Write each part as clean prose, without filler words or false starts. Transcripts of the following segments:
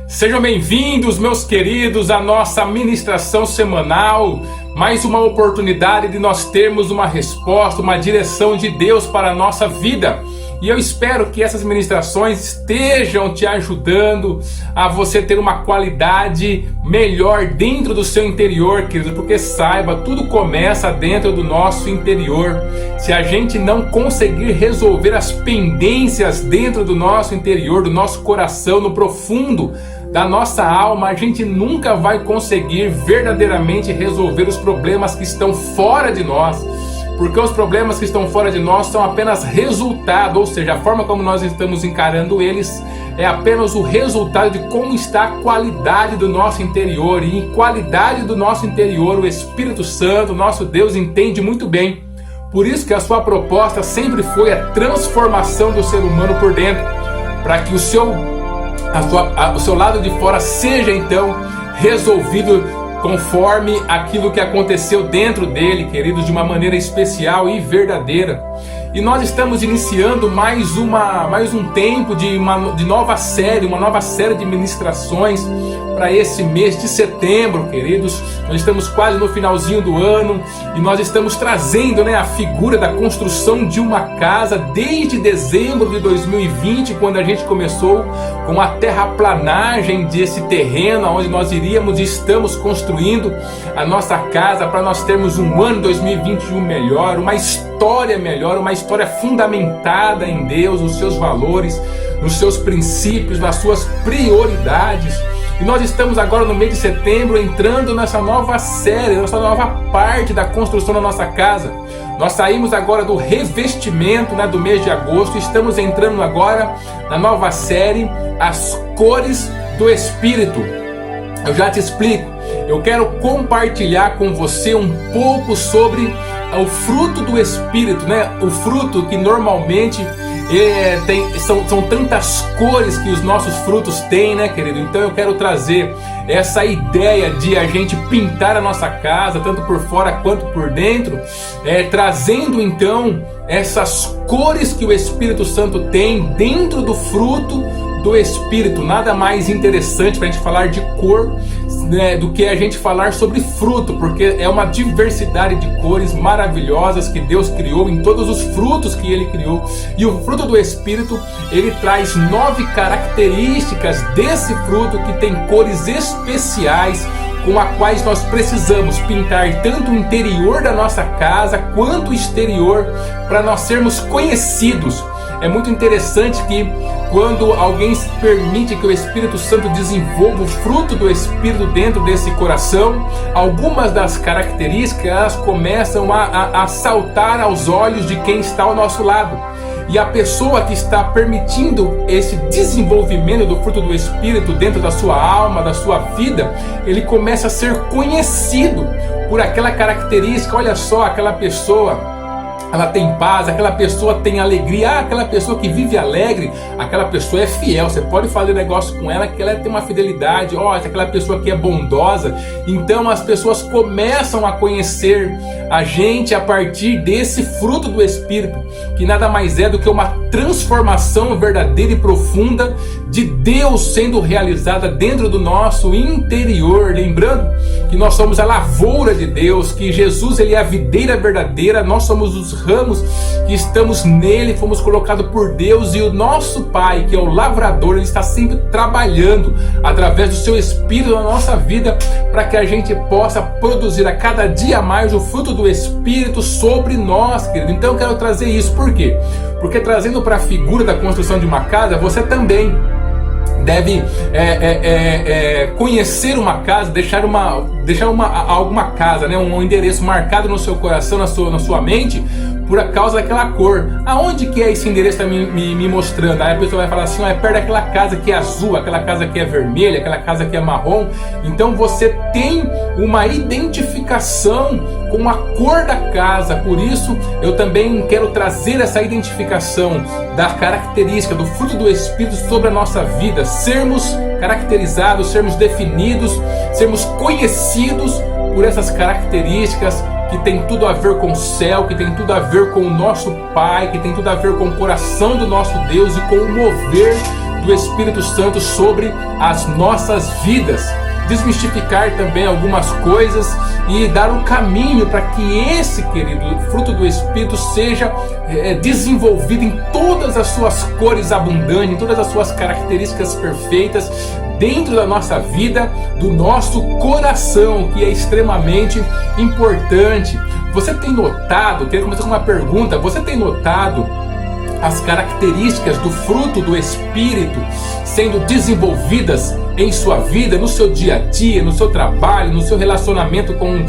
Sejam bem-vindos, meus queridos, à nossa ministração semanal. Mais uma oportunidade de nós termos uma resposta, uma direção de Deus para a nossa vida. E eu espero que essas ministrações estejam te ajudando a você ter uma qualidade melhor dentro do seu interior, querido. Porque saiba, tudo começa dentro do nosso interior. Se a gente não conseguir resolver as pendências dentro do nosso interior, do nosso coração, no profundo da nossa alma, a gente nunca vai conseguir verdadeiramente resolver os problemas que estão fora de nós. Porque os problemas que estão fora de nós são apenas resultado, ou seja, a forma como nós estamos encarando eles é apenas o resultado de como está a qualidade do nosso interior. E em qualidade do nosso interior, o Espírito Santo, nosso Deus, entende muito bem. Por isso que a sua proposta sempre foi a transformação do ser humano por dentro, para que o seu lado de fora seja então resolvido conforme aquilo que aconteceu dentro dele, queridos, de uma maneira especial e verdadeira. E nós estamos iniciando mais um tempo de nova série, uma nova série de ministrações para esse mês de setembro, queridos. Nós estamos quase no finalzinho do ano e nós estamos trazendo, a figura da construção de uma casa desde dezembro de 2020, quando a gente começou com a terraplanagem desse terreno onde nós iríamos e estamos construindo a nossa casa para nós termos um ano 2021 melhor, uma história melhor, uma história fundamentada em Deus, nos seus valores, nos seus princípios, nas suas prioridades. E nós estamos agora no mês de setembro entrando nessa nova série, nessa nova parte da construção da nossa casa. Nós saímos agora do revestimento, do mês de agosto, e estamos entrando agora na nova série, As Cores do Espírito. Eu já te explico. Eu quero compartilhar com você um pouco sobre o fruto do Espírito, O fruto que normalmente são tantas cores que os nossos frutos têm, querido? Então eu quero trazer essa ideia de a gente pintar a nossa casa, tanto por fora quanto por dentro, trazendo então essas cores que o Espírito Santo tem dentro do fruto do Espírito. Nada mais interessante para a gente falar de cor, do que a gente falar sobre fruto, porque é uma diversidade de cores maravilhosas que Deus criou em todos os frutos que Ele criou. E o fruto do Espírito, ele traz 9 características desse fruto que tem cores especiais, com as quais nós precisamos pintar tanto o interior da nossa casa quanto o exterior, para nós sermos conhecidos. É muito interessante que quando alguém permite que o Espírito Santo desenvolva o fruto do Espírito dentro desse coração, algumas das características começam a saltar aos olhos de quem está ao nosso lado. E a pessoa que está permitindo esse desenvolvimento do fruto do Espírito dentro da sua alma, da sua vida, ele começa a ser conhecido por aquela característica. Olha só, aquela pessoa, ela tem paz, aquela pessoa tem alegria, aquela pessoa que vive alegre, aquela pessoa é fiel. Você pode fazer negócio com ela que ela tem uma fidelidade. Aquela pessoa que é bondosa. Então as pessoas começam a conhecer a gente a partir desse fruto do Espírito, que nada mais é do que uma transformação verdadeira e profunda de Deus sendo realizada dentro do nosso interior. Lembrando que nós somos a lavoura de Deus, que Jesus, ele é a videira verdadeira, nós somos os ramos que estamos nele, fomos colocados por Deus, e o nosso Pai, que é o lavrador, ele está sempre trabalhando através do seu Espírito na nossa vida, para que a gente possa produzir a cada dia mais o fruto do Espírito sobre nós, querido. Então eu quero trazer isso. Por quê? Porque trazendo para a figura da construção de uma casa, você também deve conhecer uma casa, deixar alguma casa, um endereço marcado no seu coração, na sua mente, por causa daquela cor. Aonde que é esse endereço está me mostrando? Aí a pessoa vai falar assim, é perto daquela casa que é azul, aquela casa que é vermelha, aquela casa que é marrom. Então você tem uma identificação com a cor da casa. Por isso eu também quero trazer essa identificação da característica do fruto do Espírito sobre a nossa vida, sermos caracterizados, sermos definidos, sermos conhecidos por essas características que tem tudo a ver com o céu, que tem tudo a ver com o nosso Pai, que tem tudo a ver com o coração do nosso Deus e com o mover do Espírito Santo sobre as nossas vidas. Desmistificar também algumas coisas e dar o caminho para que esse, querido, fruto do Espírito seja desenvolvido em todas as suas cores abundantes, em todas as suas características perfeitas, dentro da nossa vida, do nosso coração, que é extremamente importante. Você tem notado, queria começar com uma pergunta, você tem notado as características do fruto do Espírito sendo desenvolvidas em sua vida, no seu dia a dia, no seu trabalho, no seu relacionamento com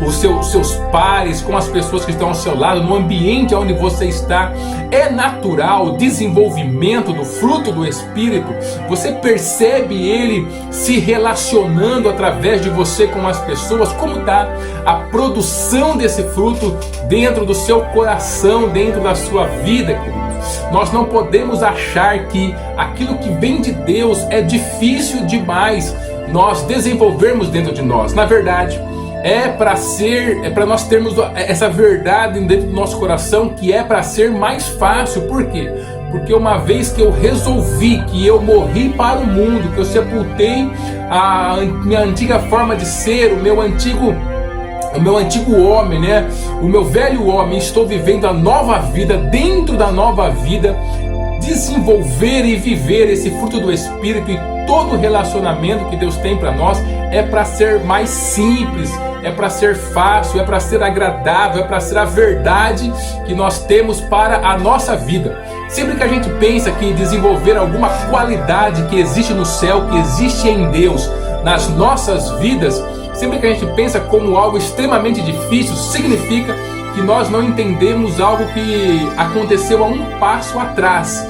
os seus pares, com as pessoas que estão ao seu lado, no ambiente onde você está? É natural o desenvolvimento do fruto do Espírito? Você percebe ele se relacionando através de você com as pessoas? Como está a produção desse fruto dentro do seu coração, dentro da sua vida, queridos? Nós não podemos achar que aquilo que vem de Deus é difícil demais nós desenvolvermos dentro de nós. Na verdade, é para nós termos essa verdade dentro do nosso coração, que é para ser mais fácil. Por quê? Porque uma vez que eu resolvi que eu morri para o mundo, que eu sepultei a minha antiga forma de ser, o meu antigo homem, né? O meu velho homem, estou vivendo a nova vida. Dentro da nova vida, desenvolver e viver esse fruto do Espírito e todo relacionamento que Deus tem para nós é para ser mais simples, é para ser fácil, é para ser agradável, é para ser a verdade que nós temos para a nossa vida. Sempre que a gente pensa que desenvolver alguma qualidade que existe no céu, que existe em Deus nas nossas vidas, sempre que a gente pensa como algo extremamente difícil, significa que nós não entendemos algo que aconteceu há um passo atrás,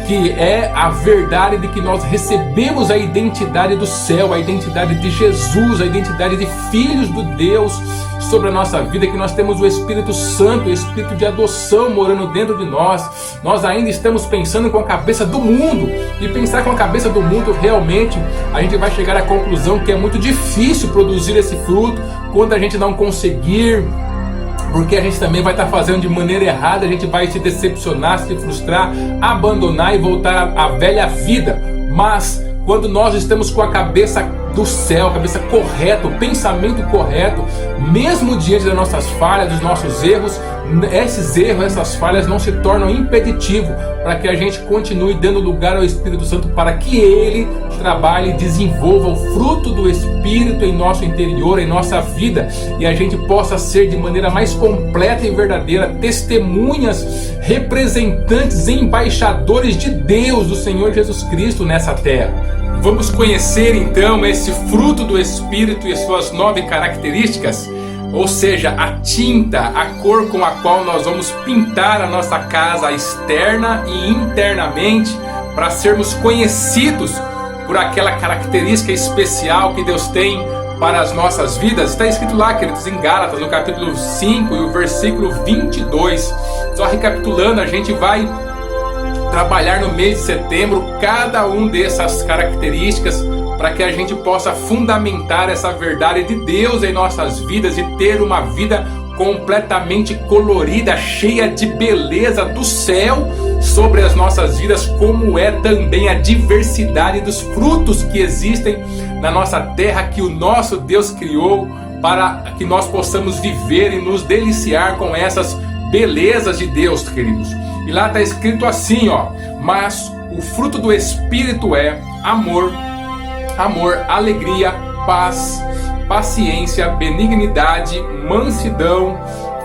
que é a verdade de que nós recebemos a identidade do céu, a identidade de Jesus, a identidade de filhos do Deus sobre a nossa vida, que nós temos o Espírito Santo, o Espírito de adoção morando dentro de nós. Nós ainda estamos pensando com a cabeça do mundo, e pensar com a cabeça do mundo, realmente a gente vai chegar à conclusão que é muito difícil produzir esse fruto quando a gente não conseguir, porque a gente também vai estar fazendo de maneira errada, a gente vai se decepcionar, se frustrar, abandonar e voltar à velha vida. Mas quando nós estamos com a cabeça do céu, a cabeça correta, o pensamento correto, mesmo diante das nossas falhas, dos nossos erros, esses erros, essas falhas não se tornam impeditivos para que a gente continue dando lugar ao Espírito Santo, para que Ele trabalhe e desenvolva o fruto do Espírito em nosso interior, em nossa vida, e a gente possa ser de maneira mais completa e verdadeira testemunhas, representantes e embaixadores de Deus, do Senhor Jesus Cristo nessa terra. Vamos conhecer então esse fruto do Espírito e suas 9 características, ou seja, a tinta, a cor com a qual nós vamos pintar a nossa casa externa e internamente, para sermos conhecidos por aquela característica especial que Deus tem para as nossas vidas. Está escrito lá, queridos, em Gálatas, no capítulo 5 e o versículo 22. Só recapitulando, a gente vai trabalhar no mês de setembro cada um dessas características, para que a gente possa fundamentar essa verdade de Deus em nossas vidas e ter uma vida completamente colorida, cheia de beleza do céu sobre as nossas vidas, como é também a diversidade dos frutos que existem na nossa terra, que o nosso Deus criou para que nós possamos viver e nos deliciar com essas belezas de Deus, queridos. E lá está escrito assim, ó: mas o fruto do Espírito é amor, alegria, paz, paciência, benignidade, mansidão,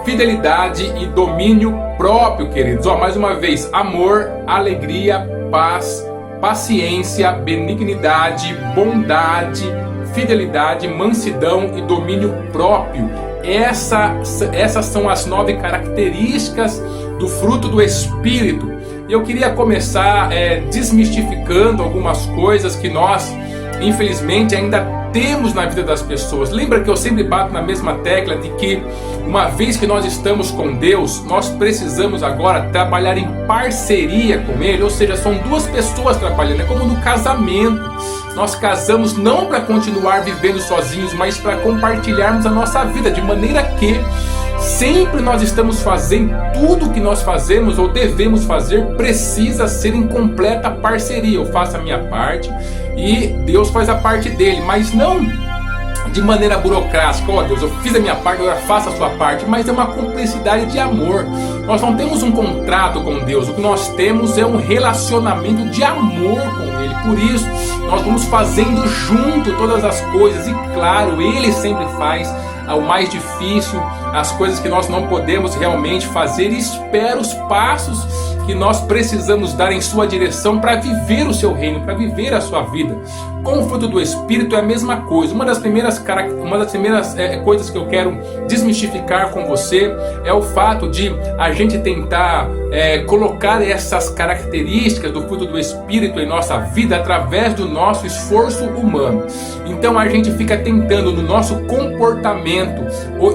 fidelidade e domínio próprio, queridos. Ó, mais uma vez: amor, alegria, paz, paciência, benignidade, bondade, fidelidade, mansidão e domínio próprio. Essas são as 9 características do fruto do Espírito. E eu queria começar desmistificando algumas coisas que nós, infelizmente, ainda temos na vida das pessoas. Lembra que eu sempre bato na mesma tecla de que, uma vez que nós estamos com Deus, nós precisamos agora trabalhar em parceria com Ele, ou seja, são 2 pessoas trabalhando. É como no casamento. Nós casamos não para continuar vivendo sozinhos, mas para compartilharmos a nossa vida, de maneira que, Sempre nós estamos fazendo tudo que nós fazemos ou devemos fazer precisa ser em completa parceria. Eu faço a minha parte e Deus faz a parte dele, mas não de maneira burocrática. Ó Deus, eu fiz a minha parte, agora faça a sua parte. Mas é uma cumplicidade de amor. Nós não temos um contrato com Deus. O que nós temos é um relacionamento de amor com Ele. Por isso, nós vamos fazendo junto todas as coisas. E claro, Ele sempre faz o mais difícil, as coisas que nós não podemos realmente fazer, e espera os passos que nós precisamos dar em sua direção para viver o seu reino, para viver a sua vida. Com o fruto do Espírito é a mesma coisa. Uma das primeiras coisas que eu quero desmistificar com você é o fato de a gente tentar colocar essas características do fruto do Espírito em nossa vida através do nosso esforço humano. Então a gente fica tentando no nosso comportamento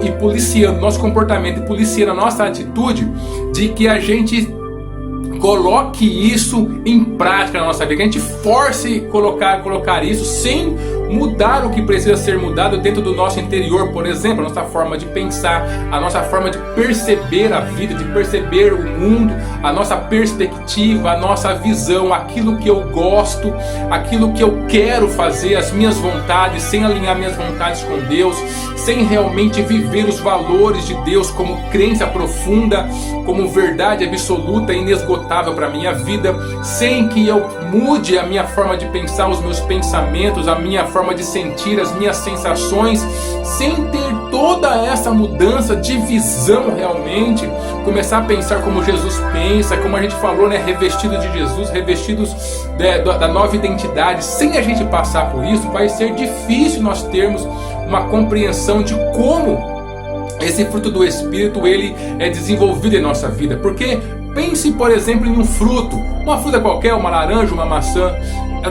e policiando nosso comportamento e policiando a nossa atitude, de que a gente coloque isso em prática na nossa vida, que a gente force colocar isso sem mudar o que precisa ser mudado dentro do nosso interior. Por exemplo, a nossa forma de pensar, a nossa forma de perceber a vida, de perceber o mundo, a nossa perspectiva, a nossa visão, aquilo que eu gosto, aquilo que eu quero fazer, as minhas vontades, sem alinhar minhas vontades com Deus, sem realmente viver os valores de Deus como crença profunda, como verdade absoluta e inesgotável para a minha vida, sem que eu mude a minha forma de pensar, os meus pensamentos, a minha forma de sentir, as minhas sensações, sem ter toda essa mudança de visão realmente, começar a pensar como Jesus pensa, como a gente falou, né, revestidos de Jesus, revestidos da nova identidade. Sem a gente passar por isso, vai ser difícil nós termos uma compreensão de como esse fruto do Espírito ele é desenvolvido em nossa vida. Porque pense, por exemplo, em um fruto, uma fruta qualquer, uma laranja, uma maçã.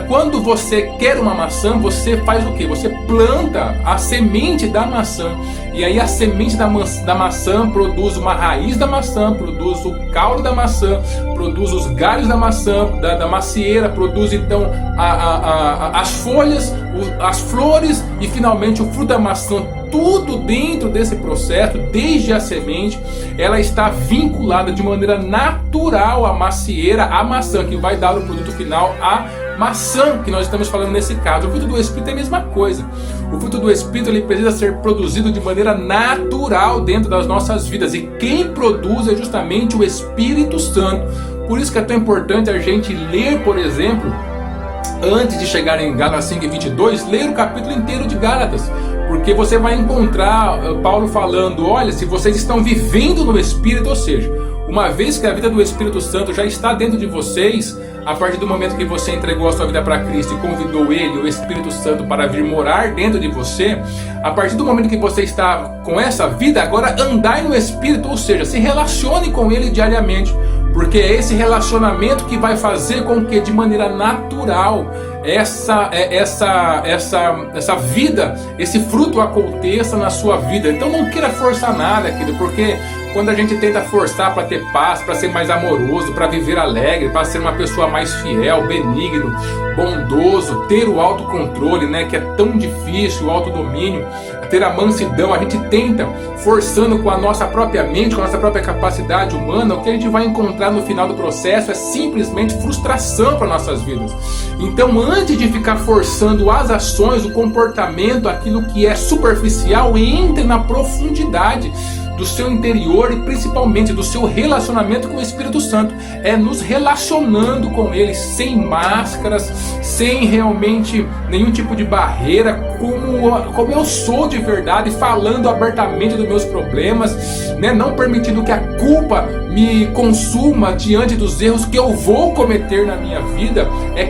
Quando você quer uma maçã, você faz o quê? Você planta a semente da maçã. E aí a semente da maçã produz uma raiz da maçã, produz o caule da maçã, produz os galhos da maçã, da macieira, produz então as folhas, as flores e finalmente o fruto da maçã. Tudo dentro desse processo, desde a semente, ela está vinculada de maneira natural à macieira, à maçã, que vai dar o produto final, a maçã que nós estamos falando nesse caso. O fruto do Espírito é a mesma coisa. O fruto do Espírito ele precisa ser produzido de maneira natural dentro das nossas vidas. E quem produz é justamente o Espírito Santo. Por isso que é tão importante a gente ler, por exemplo, antes de chegar em Gálatas 5:22, ler o capítulo inteiro de Gálatas. Porque você vai encontrar Paulo falando, olha, se vocês estão vivendo no Espírito, ou seja, uma vez que a vida do Espírito Santo já está dentro de vocês, a partir do momento que você entregou a sua vida para Cristo e convidou Ele, o Espírito Santo, para vir morar dentro de você, a partir do momento que você está com essa vida, agora andai no Espírito, ou seja, se relacione com Ele diariamente, porque é esse relacionamento que vai fazer com que de maneira natural essa vida, esse fruto aconteça na sua vida. Então não queira forçar nada, querido, porque quando a gente tenta forçar para ter paz, para ser mais amoroso, para viver alegre, para ser uma pessoa mais fiel, benigno, bondoso, ter o autocontrole, né, que é tão difícil, o autodomínio, ter a mansidão, a gente tenta forçando com a nossa própria mente, com a nossa própria capacidade humana. O que a gente vai encontrar no final do processo é simplesmente frustração para nossas vidas. Então, antes de ficar forçando as ações, o comportamento, aquilo que é superficial, entre na profundidade do seu interior e principalmente do seu relacionamento com o Espírito Santo. É nos relacionando com Ele sem máscaras, sem realmente nenhum tipo de barreira, como eu sou de verdade, falando abertamente dos meus problemas, né? Não permitindo que a culpa me consuma diante dos erros que eu vou cometer na minha vida. É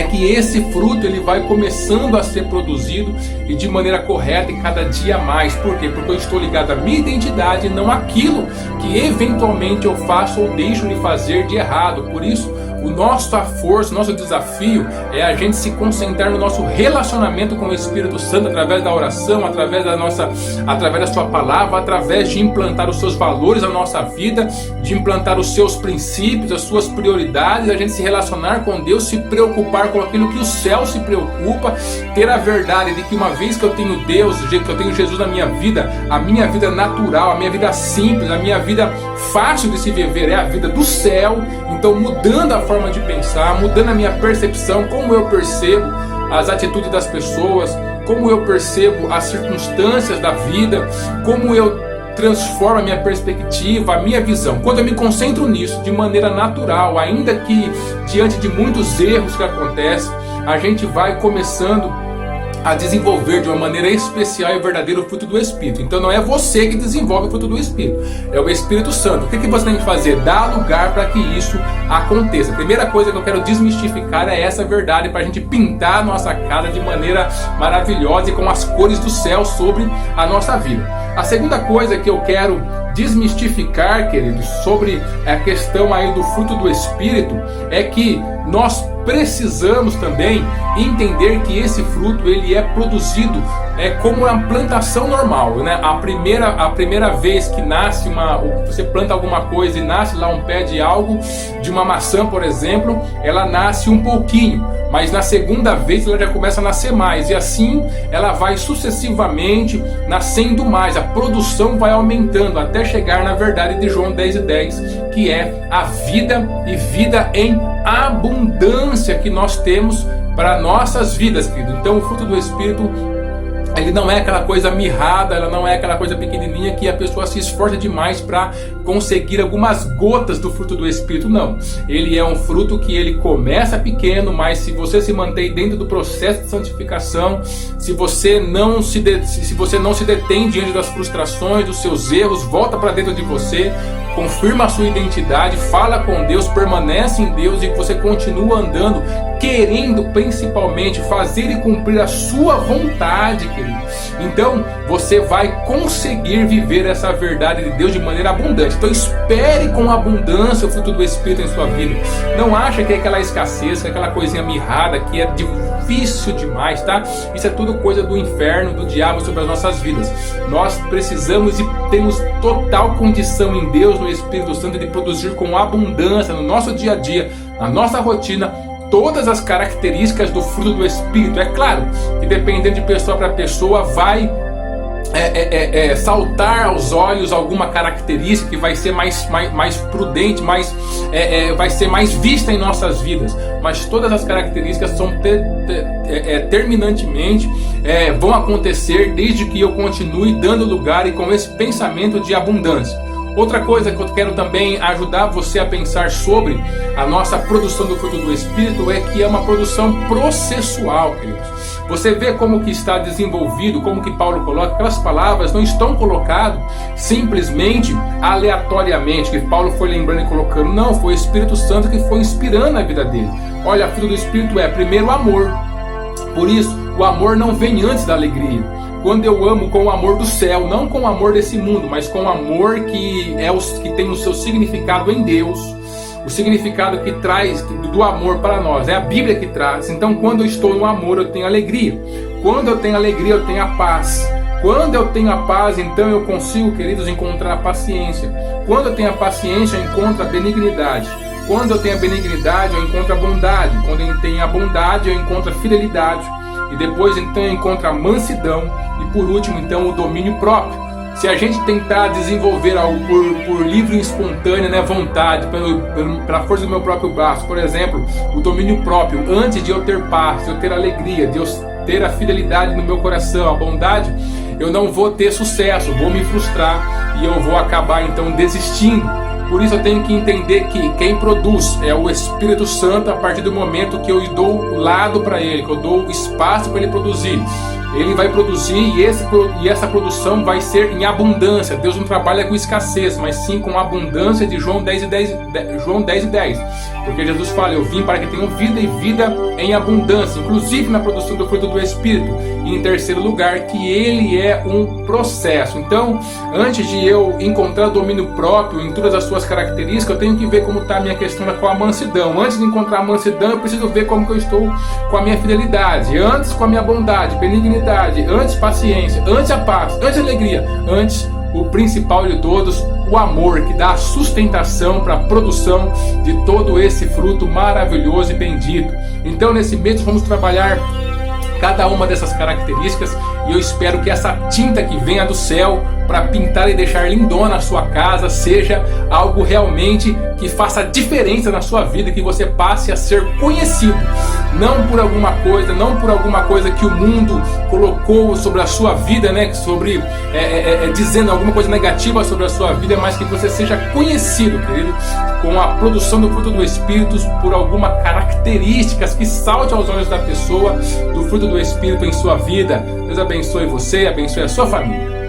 que esse fruto ele vai começando a ser produzido e de maneira correta e cada dia mais. Por quê? Porque eu estou ligado à minha identidade, não àquilo que eventualmente eu faço ou deixo de fazer de errado. Por isso, nossa força, nosso desafio é a gente se concentrar no nosso relacionamento com o Espírito Santo através da oração, através da sua palavra, através de implantar os seus valores na nossa vida, de implantar os seus princípios, as suas prioridades, a gente se relacionar com Deus, se preocupar com aquilo que o céu se preocupa, ter a verdade de que uma vez que eu tenho Deus, que eu tenho Jesus na minha vida, a minha vida natural, a minha vida simples, a minha vida fácil de se viver é a vida do céu. Então, mudando a forma de pensar, mudando a minha percepção, como eu percebo as atitudes das pessoas, como eu percebo as circunstâncias da vida, como eu transformo a minha perspectiva, a minha visão. Quando eu me concentro nisso de maneira natural, ainda que diante de muitos erros que acontecem, a gente vai começando a desenvolver de uma maneira especial e verdadeira o fruto do Espírito. Então não é você que desenvolve o fruto do Espírito, é o Espírito Santo. O que você tem que fazer? Dar lugar para que isso aconteça. A primeira coisa que eu quero desmistificar é essa verdade, para a gente pintar a nossa casa de maneira maravilhosa e com as cores do céu sobre a nossa vida. A segunda coisa que eu quero desmistificar, queridos, sobre a questão aí do fruto do Espírito, é que nós precisamos também entender que esse fruto ele é produzido como uma plantação normal, né? A primeira vez que nasce você planta alguma coisa e nasce lá um pé de algo, de uma maçã, por exemplo, ela nasce um pouquinho, mas na segunda vez ela já começa a nascer mais, e assim ela vai sucessivamente nascendo mais, a produção vai aumentando até chegar na verdade de João 10:10, que é a vida e vida em abundância que nós temos para nossas vidas, querido. Então o fruto do Espírito, ele não é aquela coisa mirrada, ela não é aquela coisa pequenininha que a pessoa se esforça demais para conseguir algumas gotas do fruto do Espírito, não. Ele é um fruto que ele começa pequeno, mas se você se mantém dentro do processo de santificação, se você não se detém diante das frustrações, dos seus erros, volta para dentro de você, confirma a sua identidade, fala com Deus, permanece em Deus e você continua andando, querendo principalmente fazer e cumprir a sua vontade, querido. Então você vai conseguir viver essa verdade de Deus de maneira abundante. Então espere com abundância o fruto do Espírito em sua vida. Não acha que é aquela escassez, que é aquela coisinha mirrada, que é difícil demais, tá? Isso é tudo coisa do inferno, do diabo sobre as nossas vidas. Nós precisamos e temos total condição em Deus, no Espírito Santo, de produzir com abundância no nosso dia a dia, na nossa rotina, todas as características do fruto do Espírito. É claro que dependendo de pessoa para pessoa vai saltar aos olhos alguma característica que vai ser mais prudente, vai ser mais vista em nossas vidas, mas todas as características são terminantemente vão acontecer desde que eu continue dando lugar e com esse pensamento de abundância. Outra coisa que eu quero também ajudar você a pensar sobre a nossa produção do fruto do Espírito é que é uma produção processual, queridos. Você vê como que está desenvolvido, como que Paulo coloca, aquelas palavras não estão colocadas simplesmente aleatoriamente, que Paulo foi lembrando e colocando. Não, foi o Espírito Santo que foi inspirando a vida dele. Olha, o fruto do Espírito é primeiro o amor. Por isso, o amor não vem antes da alegria. Quando eu amo com o amor do céu, não com o amor desse mundo, mas com o amor que tem o seu significado em Deus, o significado que traz do amor para nós, é a Bíblia que traz. Então quando eu estou no amor, eu tenho alegria. Quando eu tenho alegria, eu tenho a paz. Quando eu tenho a paz, então eu consigo, queridos, encontrar a paciência. Quando eu tenho a paciência, eu encontro a benignidade. Quando eu tenho a benignidade, eu encontro a bondade. Quando eu tenho a bondade, eu encontro a fidelidade. E depois então eu encontro a mansidão. E por último então o domínio próprio. Se a gente tentar desenvolver algo por livre e espontânea, né, vontade, pela força do meu próprio braço, por exemplo, o domínio próprio, antes de eu ter paz, de eu ter alegria, de eu ter a fidelidade no meu coração, a bondade, eu não vou ter sucesso, vou me frustrar e eu vou acabar então desistindo. Por isso eu tenho que entender que quem produz é o Espírito Santo a partir do momento que eu dou lado para ele, que eu dou espaço para ele produzir. ele vai produzir e essa produção vai ser em abundância. Deus não trabalha com escassez, mas sim com abundância de João 10:10. Porque Jesus fala, eu vim para que tenham vida e vida em abundância, inclusive na produção do fruto do Espírito. E em terceiro lugar, que ele é um processo. Então, antes de eu encontrar domínio próprio em todas as suas características, eu tenho que ver como está a minha questão com a mansidão. Antes de encontrar a mansidão, eu preciso ver como que eu estou com a minha fidelidade. Antes com a minha bondade, benignidade. Antes paciência. Antes a paz. Antes a alegria. Antes o principal de todos, o amor, que dá a sustentação para a produção de todo esse fruto maravilhoso e bendito. Então, nesse mês, vamos trabalhar cada uma dessas características e eu espero que essa tinta que venha do céu para pintar e deixar lindona a sua casa seja algo realmente que faça diferença na sua vida, que você passe a ser conhecido, não por alguma coisa que o mundo colocou sobre a sua vida, né? Sobre dizendo alguma coisa negativa sobre a sua vida, mas que você seja conhecido, querido, com a produção do fruto do Espírito, por alguma características que salte aos olhos da pessoa do fruto do Espírito em sua vida. Deus abençoe você, abençoe a sua família.